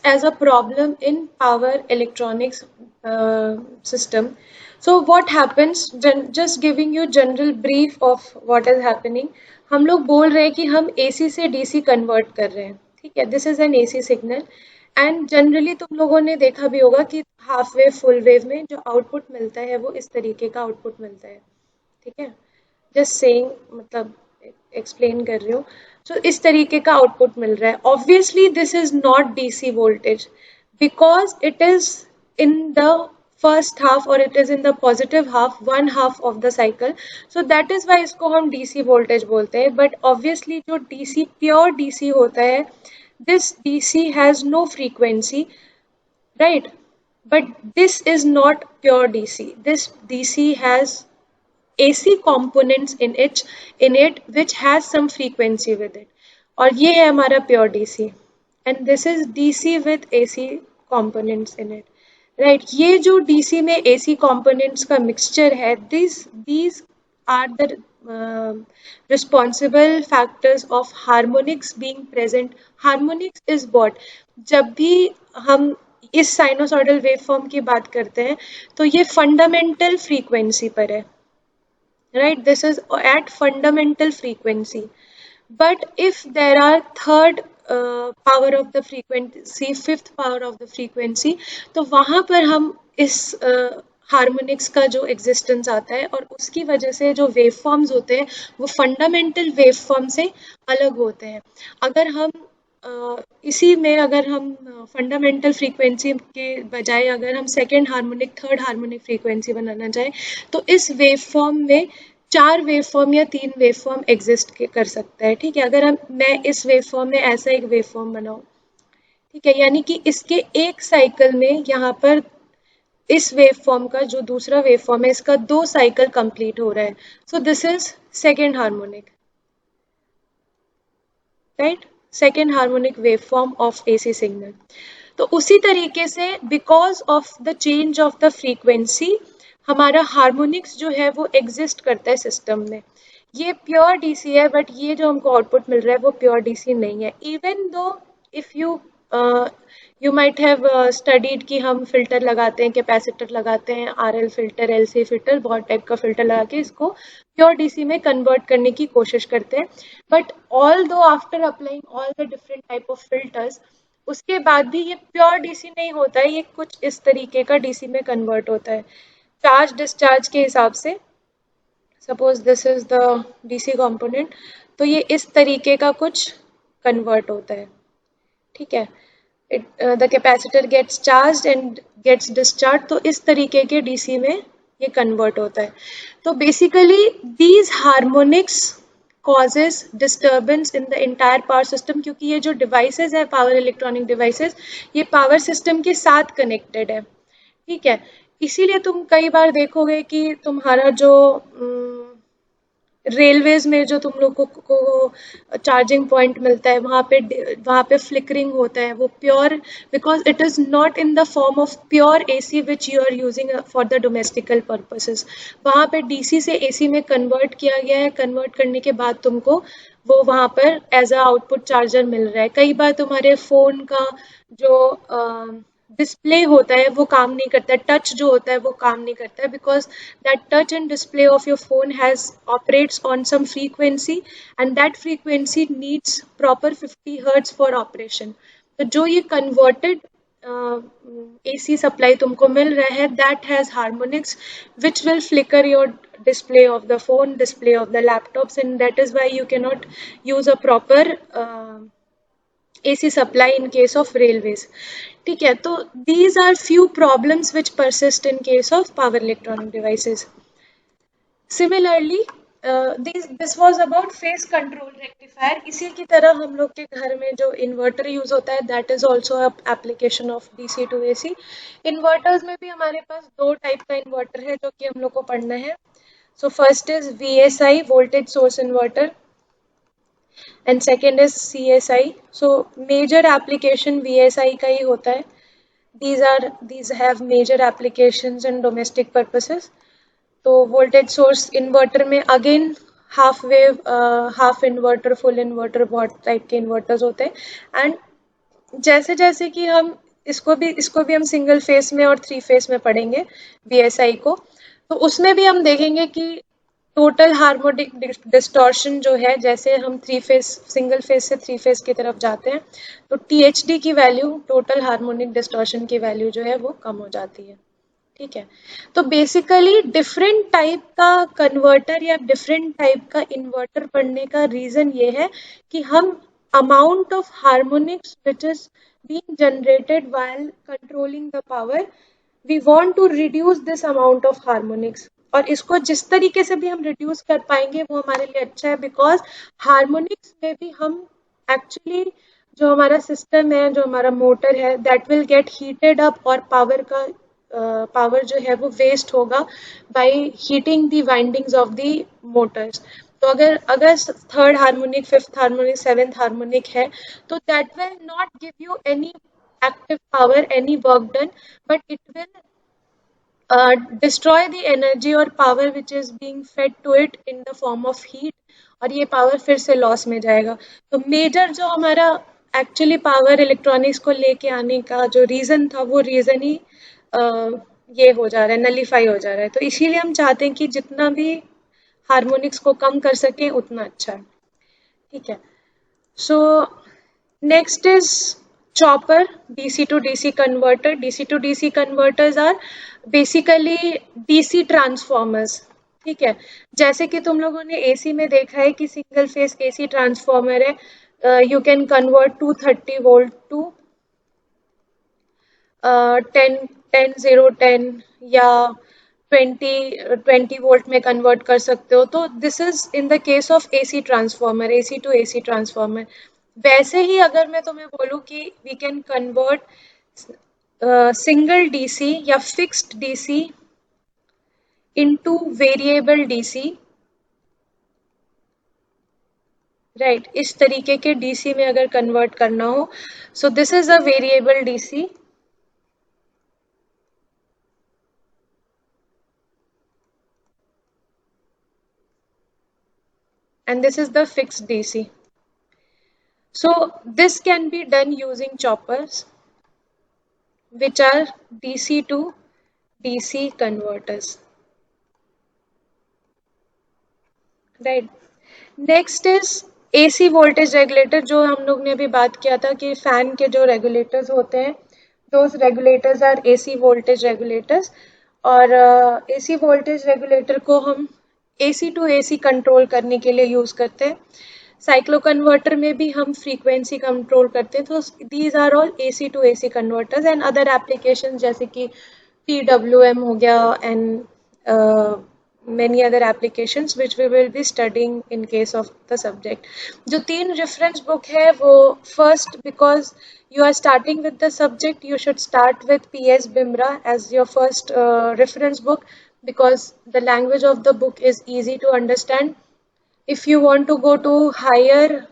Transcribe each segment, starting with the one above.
as a problem in power electronics system. So what happens, just giving you general brief of what is happening. हम लोग बोल रहे हैं कि हम AC से DC कन्वर्ट कर रहे हैं, ठीक है, this is an AC signal. And generally तुम लोगों ने देखा भी होगा कि हाफ वेव फुल वेव में जो आउटपुट मिलता है वो इस तरीके का आउटपुट मिलता है, ठीक है, जस्ट सेइंग, मतलब एक्सप्लेन कर रही हूँ. सो इस तरीके का आउटपुट मिल रहा है. Obviously this is not DC voltage because it is in the first half or it is in the positive half, one half of the cycle. So that is why इसको हम डीसी वोल्टेज बोलते हैं. But obviously जो DC pure DC होता है, this DC has no frequency, right? But this is not pure DC. This DC has AC components in it which has some frequency with it. और ये है हमारा pure DC. And this is DC with AC components in it. Right? ये जो DC में AC components का mixture है, these are the responsible factors of harmonics being present. Harmonics is what? जब भी हम इस साइनोसॉइडल वेवफॉर्म की बात करते हैं तो ये फंडामेंटल फ्रीक्वेंसी पर है, right? This is at fundamental frequency. But if there are third power of the frequency, fifth power of the frequency, तो वहाँ पर हम इस हार्मोनिक्स का जो एग्जिस्टेंस आता है और उसकी वजह से जो वेव फॉर्म्स होते हैं वो फंडामेंटल वेव फॉर्म से अलग होते हैं. अगर हम इसी में अगर हम फंडामेंटल फ्रीक्वेंसी के बजाय अगर हम second harmonic third harmonic frequency बनाना चाहें तो इस वेव फॉर्म में 4 वेव फॉर्म या 3 वेव फॉर्म एग्जिस्ट कर सकता है, ठीक है. अगर मैं इस वेव फॉर्म में ऐसा एक वेव फॉर्म बनाऊं, ठीक है, यानी कि इसके एक साइकिल में यहाँ पर इस वेव फॉर्म का जो दूसरा वेव फॉर्म है इसका 2 साइकिल कंप्लीट हो रहा है. सो this is second harmonic, right, second harmonic wave form of AC signal. तो उसी तरीके से because of the change of the frequency हमारा हार्मोनिक्स जो है वो एग्जिस्ट करता है सिस्टम में. ये प्योर डीसी है बट ये जो हमको आउटपुट मिल रहा है वो प्योर डीसी नहीं है. Even though if you might have studied कि हम फिल्टर लगाते हैं, कैपेसिटर लगाते हैं, RL फिल्टर, LC फिल्टर, बहुत टाइप का फिल्टर लगा के इसको प्योर डीसी में कन्वर्ट करने की कोशिश करते हैं. बट ऑल दो after applying all the different type of filters उसके बाद भी ये प्योर डीसी नहीं होता है, ये कुछ इस तरीके का डीसी में कन्वर्ट होता है चार्ज डिस्चार्ज के हिसाब से. Suppose this is the DC component, तो ये इस तरीके का कुछ कन्वर्ट होता है, ठीक है. The capacitor gets charge and gets discharge, तो इस तरीके के डीसी में ये कन्वर्ट होता है. तो basically these harmonics causes disturbance in the entire power system क्योंकि ये जो डिवाइसेस है पावर इलेक्ट्रॉनिक डिवाइसेस ये पावर सिस्टम के साथ कनेक्टेड है, ठीक है. इसीलिए तुम कई बार देखोगे कि तुम्हारा जो रेलवेज में जो तुम लोग को चार्जिंग पॉइंट मिलता है वहाँ पे फ्लिकरिंग होता है, वो pure because it is not in the form of pure AC which you are using for the domestical purposes. वहाँ पे DC से AC में कन्वर्ट किया गया है. कन्वर्ट करने के बाद तुमको वो वहाँ पर एज अ आउटपुट चार्जर मिल रहा है. कई बार तुम्हारे फ़ोन का जो डिस्प्ले होता है वो काम नहीं करता है, टच जो होता है वो काम नहीं करता है because that touch and display of your phone has operates on some frequency and that frequency needs proper 50 hertz for operation. तो जो ये कन्वर्टेड AC सप्लाई तुमको मिल रहा है that has harmonics which will flicker your display of the phone, display of the laptops, and that is why you cannot use a proper AC supply in case of railways. ठीक है, तो these are few problems which persist in case of power electronic devices. Similarly, this was about phase control rectifier. इसी की तरह हम लोग के घर में जो इन्वर्टर यूज होता है that is also a application of DC to AC. Inverters में भी हमारे पास 2 टाइप का इन्वर्टर है जो कि हम लोग को पढ़ना है. So first is VSI, voltage source inverter, and second is CSI. So major application VSI का ही होता है. These have major applications in domestic purposes. तो voltage source inverter में again half wave, half inverter, full inverter, बहुत type के inverters होते हैं. And जैसे जैसे कि हम इसको भी हम सिंगल फेस में और थ्री फेस में पढ़ेंगे बीएसआई को, तो उसमें भी हम देखेंगे कि टोटल हार्मोनिक डिस्टॉर्शन जो है, जैसे हम थ्री फेस सिंगल फेस से थ्री फेस की तरफ जाते हैं तो टीएचडी की वैल्यू, टोटल हार्मोनिक डिस्टॉर्शन की वैल्यू जो है वो कम हो जाती है। ठीक है, तो बेसिकली डिफरेंट टाइप का कन्वर्टर या डिफरेंट टाइप का इन्वर्टर पढ़ने का रीजन ये है कि हम amount of harmonics which is being generated while controlling the power, we want to reduce this amount of harmonics, और इसको जिस तरीके से भी हम रिड्यूस कर पाएंगे वो हमारे लिए अच्छा है, बिकॉज हार्मोनिक्स में भी हम एक्चुअली जो हमारा सिस्टम है, जो हमारा मोटर है, that will get heated up, और पावर जो है वो वेस्ट होगा by heating the windings of the Motors. तो अगर अगर third harmonic, fifth harmonic, seventh harmonic है, तो that will not give you any active power, any work done, but it will destroy the energy or power which is being fed to it in the form of heat, और ये power फिर से loss में जाएगा। तो major जो हमारा actually power electronics को लेके आने का जो रीजन था, वो रीजन ही ये हो जा रहा है, नलीफाई हो जा रहा है। तो इसीलिए हम चाहते हैं कि जितना भी हार्मोनिक्स को कम कर सकें उतना अच्छा है। ठीक है, सो next is chopper, DC to DC converter. DC to DC converters are basically DC transformers. ठीक है, जैसे कि तुम लोगों ने एसी में देखा है कि सिंगल फेस एसी ट्रांसफॉर्मर है, you can convert 230 volt to 10 या 20 वोल्ट में कन्वर्ट कर सकते हो। तो this is in the case of AC transformer, AC to AC transformer. वैसे ही अगर मैं तुम्हें बोलूँ कि we can convert single DC या fixed DC into variable DC, right, इस तरीके के डीसी में अगर कन्वर्ट करना हो, so this is a variable DC and this is the fixed DC. So this can be done using choppers, which are DC to DC converters, right? Next is AC voltage regulator, जो हम लोग ने अभी बात किया था कि fan के जो रेगुलेटर्स होते हैं, those regulators are AC voltage regulators, और AC voltage regulator को हम AC to AC कंट्रोल करने के लिए यूज करते हैं। साइक्लो कन्वर्टर में भी हम फ्रीक्वेंसी कंट्रोल करते हैं। तो these are all AC to AC converters and other application, जैसे कि PWM हो गया and many other applications which we will be studying in case of the subject. जो तीन reference book है वो, first, because you are starting with the subject, you should start with PS Bimra as your first reference book, because the language of the book is easy to understand. If you want to go to higher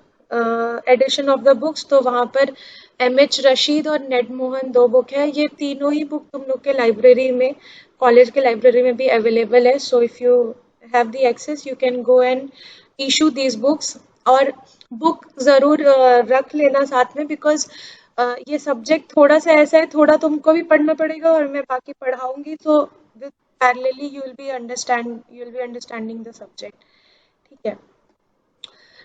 edition of the books, तो वहाँ पर MH Rashid और नेड मोहन दो book है। ये तीनों ही book तुम लोग के लाइब्रेरी में, कॉलेज के लाइब्रेरी में भी अवेलेबल है। So if you have the access, you can go and issue these books, और बुक ज़रूर रख लेना साथ में, बिकॉज ये सब्जेक्ट थोड़ा सा ऐसा है, थोड़ा तुमको भी पढ़ना पड़ेगा और मैं बाकी पढ़ाऊंगी, तो with parallelly you will be understanding the subject. ठीक है,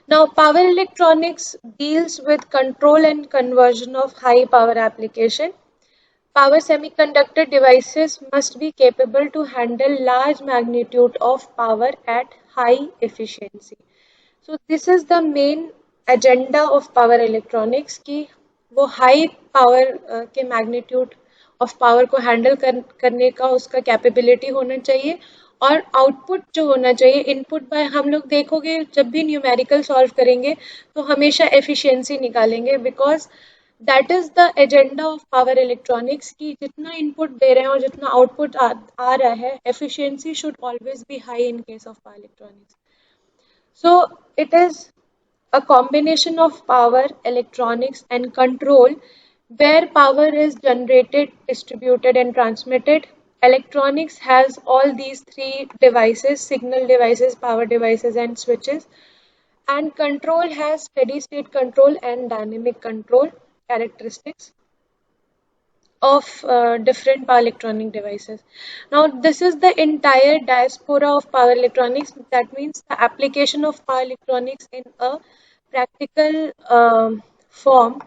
now power electronics deals with control and conversion of high power application. Power semiconductor devices must be capable to handle large magnitude of power at high efficiency. So this is the main agenda of power electronics, कि वो high power के magnitude of power को handle करने का उसका capability होना चाहिए, और आउटपुट जो होना चाहिए, इनपुट बाय, हम लोग देखोगे जब भी न्यूमेरिकल सॉल्व करेंगे तो हमेशा एफिशिएंसी निकालेंगे, because that is the agenda of power electronics, कि जितना इनपुट दे रहे हैं और जितना आउटपुट आ रहा है, efficiency should always be high in case of power electronics. So it is a combination of power, electronics, and control, where power is generated, distributed, and transmitted. Electronics has all these three devices: signal devices, power devices, and switches. And control has steady state control and dynamic control. characteristics of different power electronic devices. Now, this is the entire diaspora of power electronics. That means the application of power electronics in a practical form.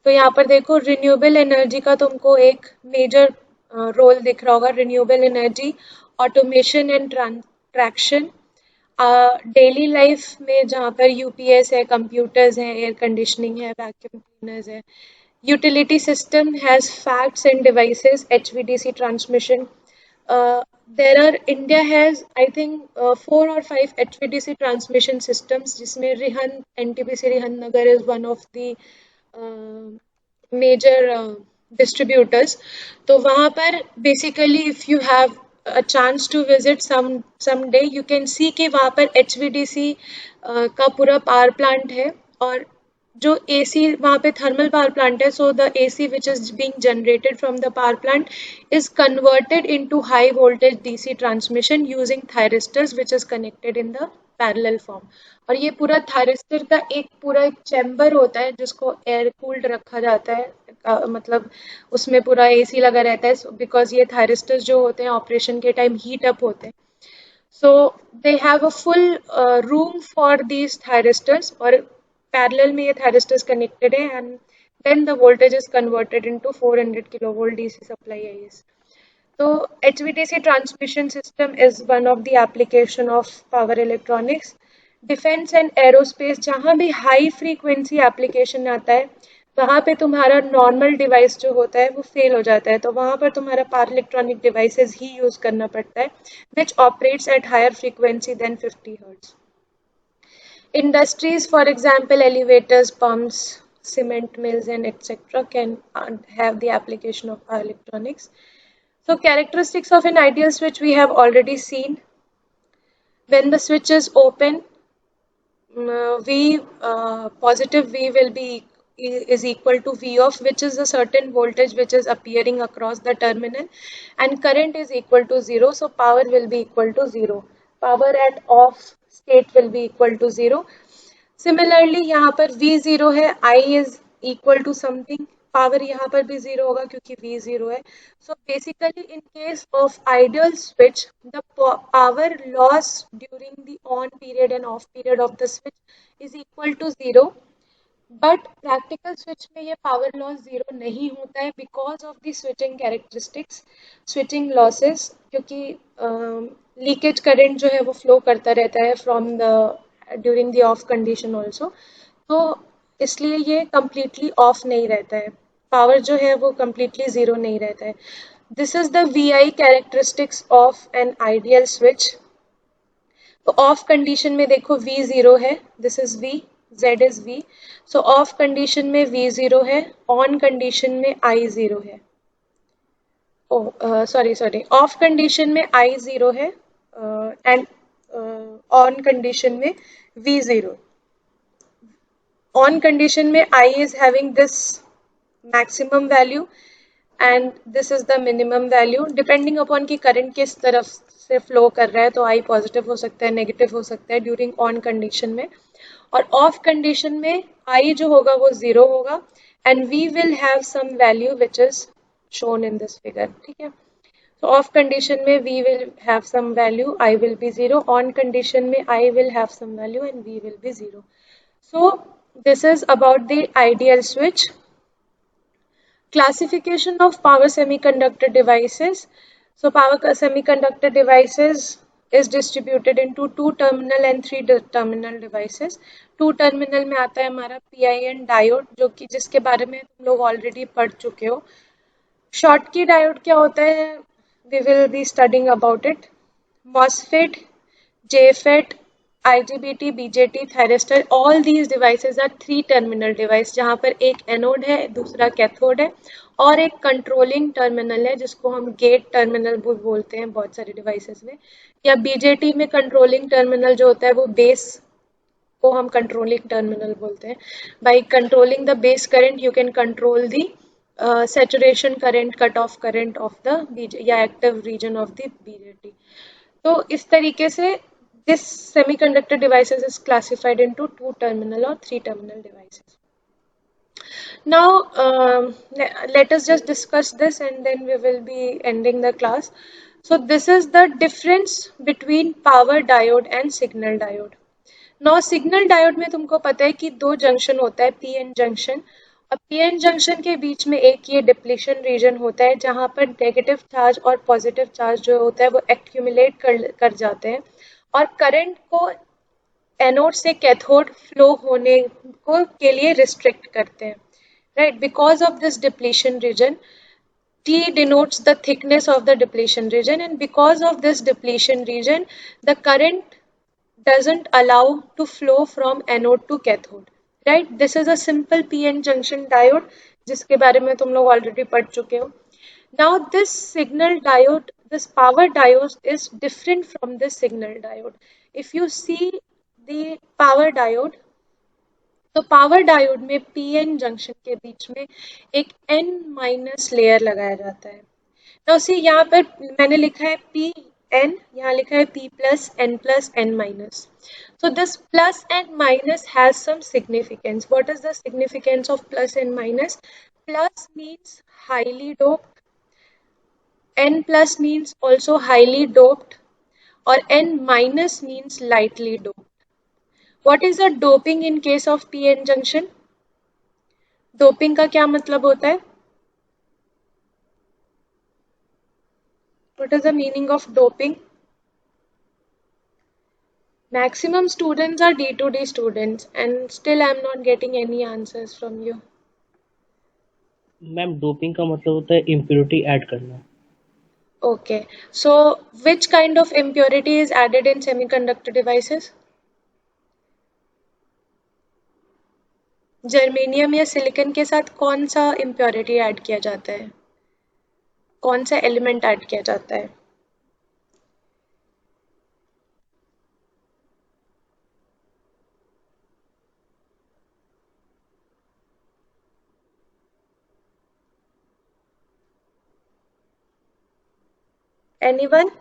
तो यहाँ पर देखो renewable energy का तुमको एक major role दिख रहा होगा. Renewable energy, automation and traction, daily life में जहाँ पर यूपीएस है, कंप्यूटर्स हैं, एयर कंडीशनिंग है, वैक्यूम क्लीनर्स है. Utility system has facts and devices, HVDC transmission. India has, I think, 4 or 5 HVDC transmission systems, जिसमें रिहन, NTPC Rihand Nagar is one of the major distributors. तो वहाँ पर basically if you have a chance to visit someday, you can see कि वहाँ पर HVDC का पूरा power plant है. और जो AC वहाँ पे थर्मल पावर प्लांट है, so the AC which is being generated from the power plant is converted into high voltage DC transmission using thyristors which is connected in the parallel form. और ये पूरा thyristor का एक पूरा एक chamber होता है जिसको एयर कूल्ड रखा जाता है, मतलब उसमें पूरा AC लगा रहता है, बिकॉज ये थायरिस्टर्स जो होते हैं ऑपरेशन के टाइम हीट अप होते हैं. So they have a full room for these thyristors, और parallel में ये thyristors connected है, and then the voltage is converted into 400 kilovolt DC supply is. So HVDC transmission system is one of the application of power electronics. Defense and aerospace, जहाँ भी high frequency application आता है वहाँ पे तुम्हारा normal device जो होता है वो फेल हो जाता है, तो वहाँ पर तुम्हारा पावर इलेक्ट्रॉनिक डिवाइसेस ही यूज करना पड़ता है which operates at higher frequency than 50 hertz. Industries, for example, elevators, pumps, cement mills, and etc., can have the application of power electronics. So, characteristics of an ideal switch we have already seen. When the switch is open, positive V will be is equal to V off, which is a certain voltage which is appearing across the terminal, and current is equal to 0, so power will be equal to 0. Power at off state will be equal to 0. Similarly, यहाँ पर V0 है, I is equal to something, power यहाँ पर भी 0 होगा क्योंकि V0 है. So basically in case of ideal switch, the power loss during the on period and off period of the switch is equal to 0. But practical switch में ये power loss 0 नहीं होता है because of the switching characteristics, switching losses, क्योंकि leakage current जो है वो flow करता रहता है from the during the of condition also, तो इसलिए ये कम्प्लीटली ऑफ नहीं रहता है, पावर जो है वो कम्प्लीटली 0 नहीं रहता है. This is the VI characteristics of an ideal switch. तो ऑफ कंडीशन में देखो V0 है, this is V, Z is V. So off condition में V0 है, on condition में I0 है. sorry, off condition में I0 है and on condition में V0. On condition में I is having this maximum value and this is the minimum value, depending upon कि current किस तरफ से flow कर रहा है, तो I positive हो सकता है, negative हो सकता है during on condition में. और ऑफ कंडीशन में I जो होगा वो 0 होगा and V will have some value which is shown in this figure. ठीक है, so ऑफ कंडीशन में V will have some value, I will be 0. On condition में I will have some value and V will be 0. So this is about the ideal switch. Classification of power semiconductor devices. So power semiconductor devices is distributed into 2 terminal and 3 terminal devices. 2 terminal में आता है हमारा PIN diode, जो कि जिसके बारे में तुम लोग ऑलरेडी पढ़ चुके हो. शॉटकी डायोड क्या होता है, we will be studying about it. MOSFET, JFET, IGBT, BJT, thyristor, all these devices are 3 terminal device, जहाँ पर एक एनोड है, दूसरा कैथोड है और एक कंट्रोलिंग टर्मिनल है जिसको हम गेट टर्मिनल बोलते हैं बहुत सारे डिवाइसेस में. या बीजेटी में कंट्रोलिंग टर्मिनल जो होता है वो बेस को हम कंट्रोलिंग टर्मिनल बोलते हैं. By controlling the base current you can control the saturation current, cut off current of the या active region of the BJT. तो इस तरीके से this semiconductor devices is classified into 2 terminal or 3 terminal devices. Now, let us just discuss this and then we will be ending the class. So, this is the difference between power diode and signal diode. Now, signal diode में तुमको पता है कि दो junction होता है, P N junction, और P N junction के बीच में एक ये डिप्लीशन रीजन होता है जहाँ पर नेगेटिव चार्ज और पॉजिटिव चार्ज जो होता है वो एक्यूमुलेट कर जाते हैं और करंट को एनोड से कैथोड फ्लो होने को के लिए रिस्ट्रिक्ट करते हैं, right? Because of this depletion region, T denotes the thickness of the depletion region, and because of this depletion region, the current doesn't allow to flow from anode to cathode, right? This is a simple PN junction diode जिसके बारे में तुम लोग already पढ़ चुके हो. Now this signal diode, this power diode is different from this signal diode. If you see the power diode, तो power diode में पीएन जंक्शन के बीच में एक n माइनस लेयर लगाया जाता है. तो उसी यहाँ पर मैंने लिखा है पी एन, यहाँ लिखा है P plus N minus. So this plus and minus has some significance. What is the significance of plus and minus? Plus means highly doped, n plus means also highly doped, or n minus means lightly doped. What is the doping in case of PN junction? Doping का क्या मतलब होता है? What is the meaning of doping? Maximum students are D2D students and still I am not getting any answers from you. Ma'am doping का मतलब होता है impurity add करना. Okay, so which kind of impurity is added in semiconductor devices? Germanium या silicon के साथ कौन सा इम्प्योरिटी ऐड किया जाता है? कौन सा एलिमेंट ऐड किया जाता है? Anyone?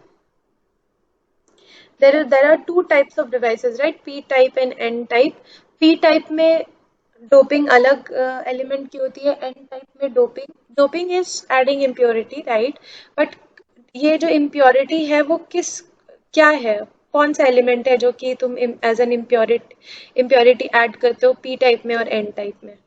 There are two types of devices, right? P type and N type. P type में डोपिंग अलग एलिमेंट की होती है, एन टाइप में doping is adding impurity, right? But ये जो इम्प्योरिटी है वो क्या है, कौन सा एलिमेंट है जो कि तुम एज एन इम्प्योरिटी ऐड करते हो पी टाइप में और एन टाइप में?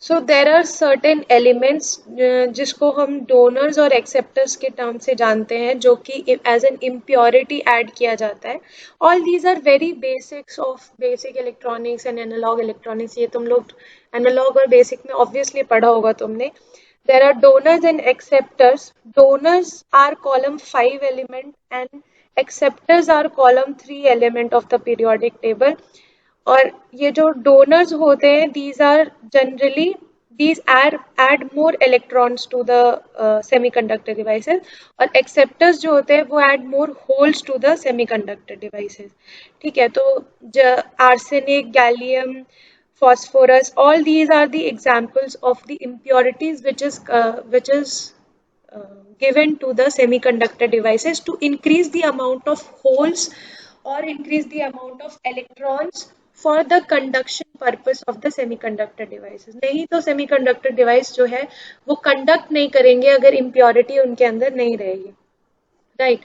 सो देर आर सर्टेन एलिमेंट्स जिसको हम डोनर्स और एक्सेप्टर्स के टर्म से जानते हैं जो कि एज एन इम्प्योरिटी ऐड किया जाता है. All these are very basics of basic electronics and analogue electronics. ये तुम लोग एनालॉग और बेसिक में ऑब्वियसली पढ़ा होगा तुमने. There are donors and acceptors. Donors are column 5 element and acceptors are column 3 element of the periodic table. और ये जो डोनर्स होते हैं these add more electrons to the semiconductor devices, और acceptors जो होते हैं वो add more holes to the semiconductor devices. ठीक है, तो arsenic, gallium, phosphorus, all these are the examples of the impurities which is given to the semiconductor devices to increase the amount of holes or increase the amount of electrons for the conduction purpose of the semiconductor devices. नहीं तो semiconductor device जो है वो conduct नहीं करेंगे अगर impurity उनके अंदर नहीं रहेगी, right?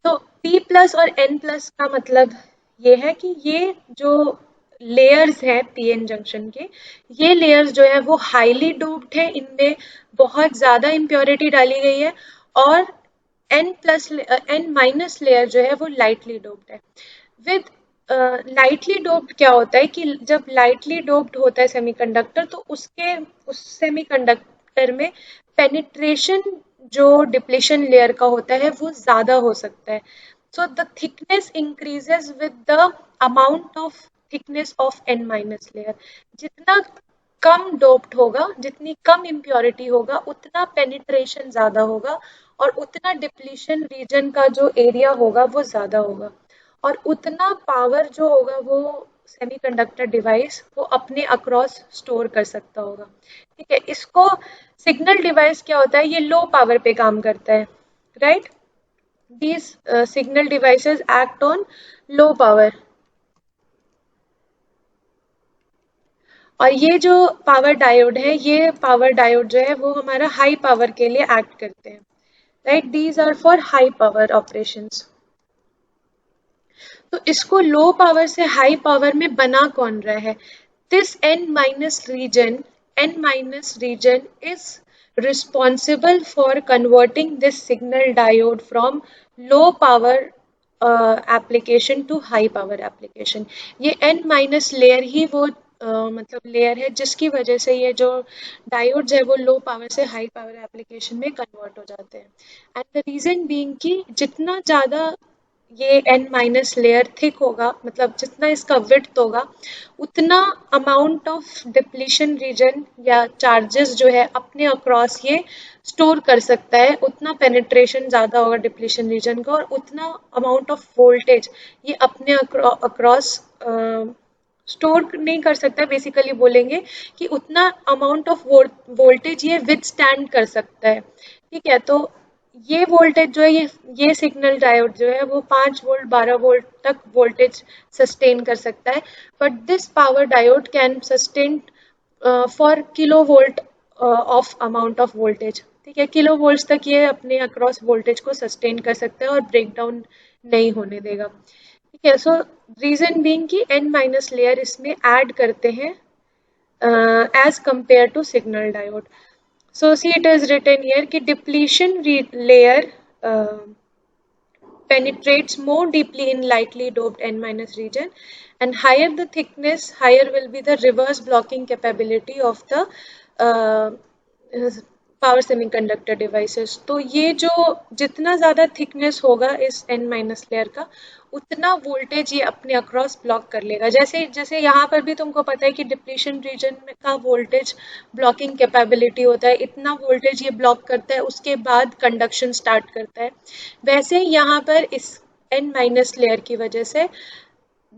तो P plus और N plus का मतलब ये है कि ये जो लेयर्स हैं पीएन जंक्शन के, ये लेयर्स जो है वो हाईली डोप्ड है, इनमें बहुत ज्यादा इम्प्योरिटी डाली गई है, और N माइनस लेयर जो है वो लाइटली डोप्ड है. विद लाइटली डोप्ड क्या होता है कि जब लाइटली डोप्ड होता है सेमीकंडक्टर तो उस सेमीकंडक्टर में पेनिट्रेशन जो डिप्लीशन लेयर का होता है वो ज्यादा हो सकता है. So the thickness increases with the amount of thickness of n minus layer. जितना कम डोप्ड होगा, जितनी कम इम्प्योरिटी होगा, उतना पेनिट्रेशन ज्यादा होगा और उतना डिप्लीशन रीजन का जो एरिया होगा वो ज्यादा होगा और उतना पावर जो होगा वो सेमीकंडक्टर डिवाइस वो अपने अक्रॉस स्टोर कर सकता होगा। ठीक है, इसको सिग्नल डिवाइस क्या होता है, ये लो पावर पे काम करता है, right. These signal devices act on low power, और ये जो पावर डायोड है, ये पावर डायोड जो है वो हमारा हाई पावर के लिए एक्ट करते हैं, right. These are for high power operations. तो इसको लो पावर से हाई पावर में बना कौन रहा है, this n minus region is responsible for converting this signal diode from low power application to high power application। ये n माइनस लेयर ही वो मतलब लेयर है जिसकी वजह से ये जो डायोड्स है वो लो पावर से हाई पावर एप्लीकेशन में कन्वर्ट हो जाते हैं। एंड द रीजन बीइंग कि जितना ज़्यादा ये n माइनस लेयर थिक होगा, मतलब जितना इसका विड्थ होगा, उतना अमाउंट ऑफ डिप्लीशन रीजन या चार्जेस जो है अपने अक्रॉस ये स्टोर कर सकता है, उतना पेनिट्रेशन ज़्यादा होगा डिप्लीशन रीजन का, और उतना अमाउंट ऑफ वोल्टेज ये अपने अक्रॉस स्टोर नहीं कर सकता है। बेसिकली बोलेंगे कि उतना अमाउंट ऑफ वोल्टेज ये विथस्टैंड कर सकता है। ठीक है, तो ये वोल्टेज जो है, ये सिग्नल डायोड जो है वो 5 वोल्ट 12 वोल्ट तक वोल्टेज सस्टेन कर सकता है, but this power diode can sustain for kilo volt of amount of voltage. ठीक है, किलो वोल्ट तक ये अपने अक्रॉस वोल्टेज को सस्टेन कर सकता है और ब्रेक डाउन नहीं होने देगा। ठीक है, सो रीजन बीइंग कि n माइनस लेयर इसमें ऐड करते हैं as compared to signal diode. So see, it is written here कि depletion layer penetrates more deeply in lightly doped n minus region, and higher the thickness, higher will be the reverse blocking capability of the power semiconductor devices. तो ये जो जितना ज़्यादा thickness होगा इस n minus layer का, उतना voltage ये अपने अक्रॉस ब्लॉक कर लेगा। जैसे जैसे यहाँ पर भी तुमको पता है कि डिप्लीशन रीजन में का वोल्टेज ब्लॉकिंग कैपेबिलिटी होता है, इतना वोल्टेज ये ब्लॉक करता है, उसके बाद कंडक्शन स्टार्ट करता है। वैसे यहाँ पर इस n माइनस लेयर की वजह से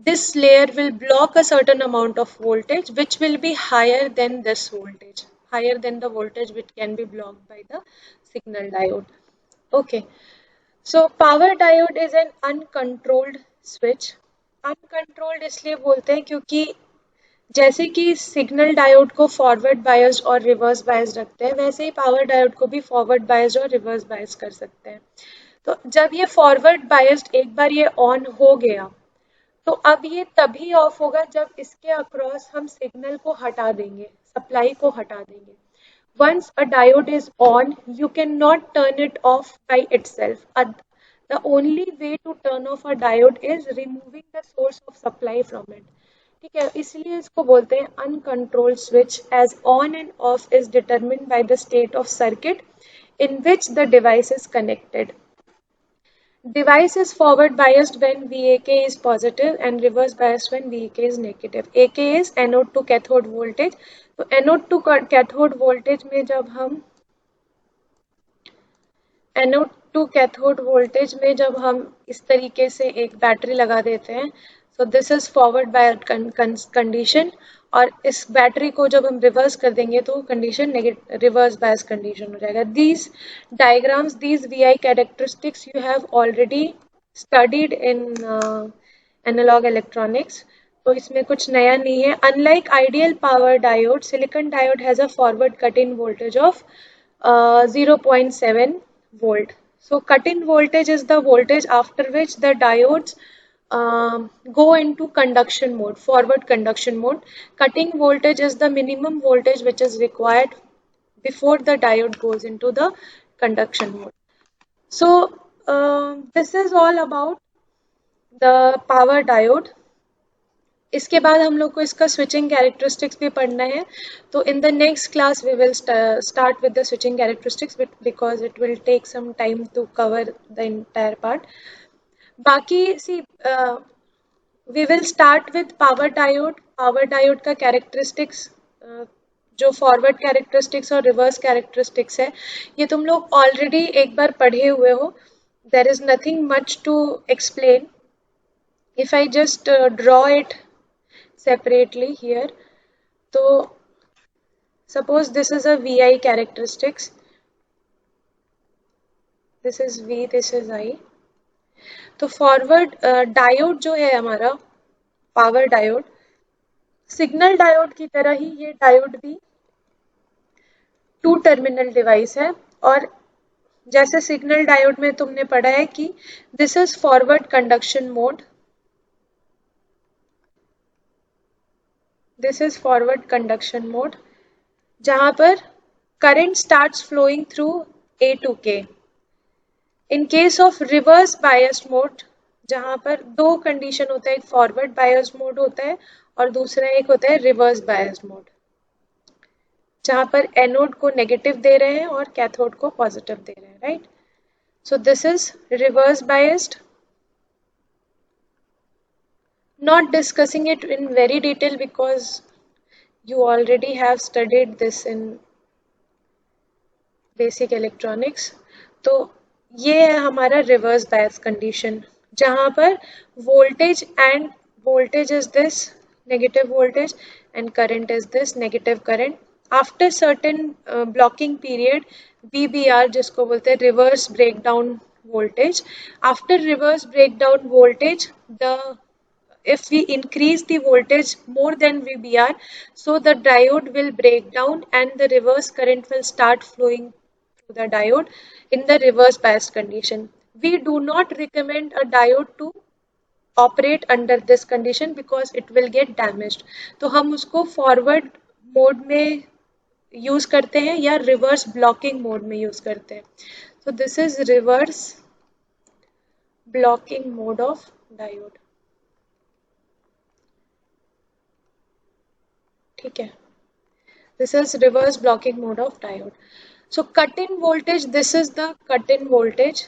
this layer will block a certain amount of voltage which will be higher than this voltage, higher than the voltage which can be blocked by the signal diode। Okay, so power diode is an uncontrolled switch। uncontrolled इसलिए बोलते हैं क्योंकि जैसे कि signal diode को forward biased और reverse biased रखते हैं, वैसे ही पावर डायोड को भी फॉरवर्ड बायस्ड और रिवर्स बायस्ड कर सकते हैं। तो जब ये फॉरवर्ड बायस्ड एक बार ये ऑन हो गया, तो अब ये तभी ऑफ होगा जब इसके अक्रॉस हम सिग्नल को हटा देंगे, सप्लाई को हटा देंगे। Once a diode is on, you can not turn it off by itself. The only way to turn off a diode is removing the source of supply from it. ठीक है, इसलिए इसको बोलते हैं uncontrolled switch, as on and off is determined by the state of circuit in which the device is connected. Device is forward biased when VAK is positive and reverse biased when VAK is negative. AK is anode to cathode voltage. तो anode to cathode voltage में जब हम anode to cathode voltage में जब हम इस तरीके से एक बैटरी लगा देते हैं, सो this is forward biased condition, और इस बैटरी को जब हम रिवर्स कर देंगे तो कंडीशन रिवर्स बायस कंडीशन हो जाएगा। These diagrams, these VI characteristics you have already studied in analogue electronics, तो इसमें कुछ नया नहीं है। Unlike ideal power diode, silicon diode has a forward cut in voltage of 0.7 volt. So cut-in voltage is the voltage after which the diodes go into conduction mode, forward conduction mode. Cutting voltage is the minimum voltage which is required before the diode goes into the conduction mode. So this is all about the power diode. इसके बाद हम लोग को इसका switching characteristics भी पढ़ना है, तो in the next class we will start with the switching characteristics because it will take some time to cover the entire part. बाकी सी we will start with power diode. Power diode का characteristics जो forward characteristics और reverse characteristics है, ये तुम लोग already एक बार पढ़े हुए हो। There is nothing much to explain. If I just draw it separately here. So suppose this is a VI characteristics. This is V, this is I. तो फॉरवर्ड डायोड जो है हमारा पावर डायोड, सिग्नल डायोड की तरह ही ये diode भी to terminal device है। और जैसे सिग्नल डायोड में तुमने पढ़ा है कि this is forward conduction mode, this is forward conduction mode जहां पर current starts flowing through A to K. In case of reverse biased mode, जहां पर दो कंडीशन होता है, एक फॉरवर्ड बायस्ड मोड होता है और दूसरा एक होता है रिवर्स बायस्ड मोड, जहां पर एनोड को नेगेटिव दे रहे हैं और कैथोड को पॉजिटिव दे रहे हैं, right. So this is reverse biased. Not discussing it in very detail because you already have studied this in basic electronics. तो ये है हमारा रिवर्स बायस कंडीशन, जहां पर voltage is this negative voltage and current is this negative current. After certain blocking period, VBR जिसको बोलते हैं reverse breakdown voltage, after reverse breakdown voltage, the if we increase the voltage more than VBR, so the diode will break down and the reverse current will start flowing through the diode in the reverse biased condition. We do not recommend a diode to operate under this condition because it will get damaged. तो हम उसको forward mode में use करते हैं या reverse blocking mode में use करते हैं। So this is reverse blocking mode of diode। ठीक है, this is reverse blocking mode of diode. So cut-in voltage, this is the cut-in voltage.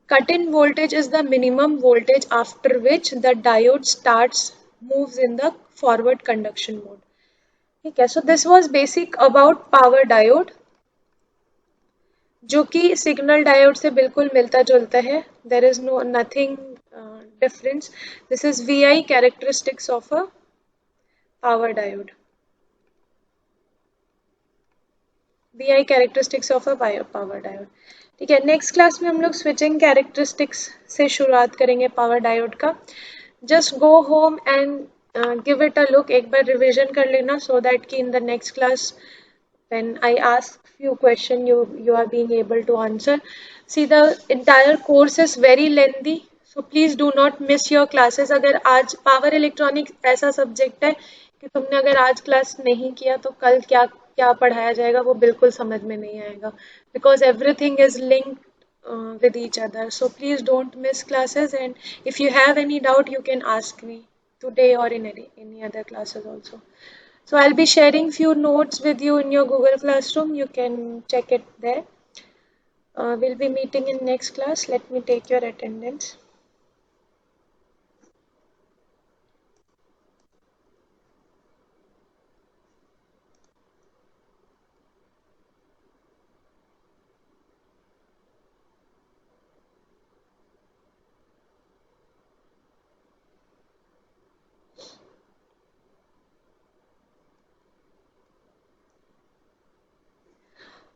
Cut-in voltage is the minimum voltage after which the diode moves in the forward conduction mode. ठीक है, so this was basic about power diode, जो कि signal diode से बिल्कुल मिलता जुलता है। There is nothing difference. This is VI characteristics of a power diode. VI characteristics of a power diode। ठीक है, नेक्स्ट क्लास में हम लोग स्विचिंग कैरेक्टरिस्टिक्स से शुरुआत करेंगे पावर डायोड का। Just go home and give it a look, एक बार रिविजन कर लेना सो दैट कि इन the next class when I ask few question you are being able to answer. See, the entire course is very lengthy, so please do not miss your classes. अगर आज power electronics ऐसा subject है कि तुमने अगर आज class नहीं किया तो कल क्या क्या पढ़ाया जाएगा वो बिल्कुल समझ में नहीं आएगा, because everything is linked with each other. So please don't miss classes, and if you have any doubt you can ask me today or in any other classes also. So I'll be sharing few notes with you in your Google Classroom. You can check it there. We'll be meeting in next class. Let me take your attendance.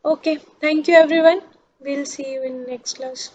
Okay, thank you everyone. We'll see you in next class.